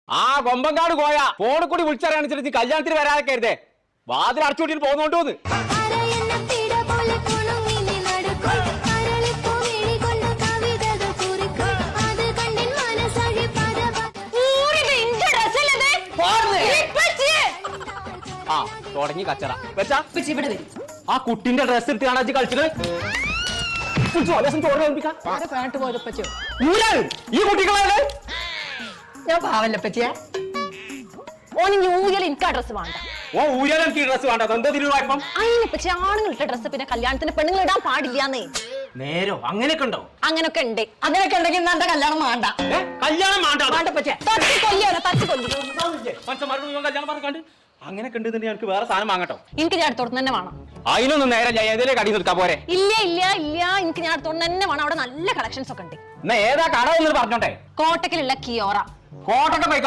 ആ കൊമ്പങ്കാട് പോയ ഫോണിൽ കൂടി വിളിച്ചറിയാണിച്ചിട്ട് കല്യാണത്തിന് വരാതെ കരുതേ വാതിൽ അടച്ചുകൂട്ടിട്ട് പോകുന്നോണ്ടോന്ന്. ആ തുടങ്ങി കച്ചറ വെച്ചാ ഇവിടെ വരും. ആ കുട്ടിന്റെ ഡ്രസ് എടുത്ത് കാണാൻ കളിച്ചത് പാട്ട് പോയപ്പച്ചോ ഈ കുട്ടികളാണ്. ഞാൻ പാവല്ലപ്പച്ചിയാ. ഓന് ഊയൽ എനിക്ക് ആ ഡ്രസ് വേണ്ട. ഓ ഊരാൻ എനിക്ക് ഡ്രസ് വേണ്ട. എന്താ തിരുവായ്പം? അതിനെപ്പറ്റി ആണുങ്ങളിട്ട ഡ്രസ് പിന്നെ കല്യാണത്തിന് പെണ്ണുങ്ങൾ ഇടാൻ പാടില്ലാന്നേ. നേരോ അങ്ങനെയൊക്കെ ഉണ്ടോ? അങ്ങനൊക്കെ ഉണ്ട്. അങ്ങനെയൊക്കെ ഉണ്ടെങ്കിൽ ഇന്ന് എന്റെ കല്യാണം വേണ്ട. കല്യാണം വേണ്ട തട്ടി കൊല്ലിയോ തട്ടി കൊല്ലി. കല്യാണം പറഞ്ഞാണ്ട് അങ്ങനെയൊക്കെ ഉണ്ട്. എനിക്ക് വേറെ സാധനം വാങ്ങട്ടോ. എനിക്ക് ഞാൻ അടുത്തോട്ട് തന്നെ വേണം. അതിനൊന്നും നേരെ ഏതിലെ കടി നിൽക്കാൻ പോരെ? ഇല്ല ഇല്ല ഇല്ല എനിക്ക് ഞാൻ അടുത്തോട്ട് തന്നെ വേണം. അവിടെ നല്ല കളക്ഷൻസ് ഒക്കെ ഉണ്ട്. എന്നാ ഏതാ കട എന്ന് പറഞ്ഞോട്ടെ. കോട്ടക്കലുള്ള കിയോറ. കോട്ടൊക്കെ പോയി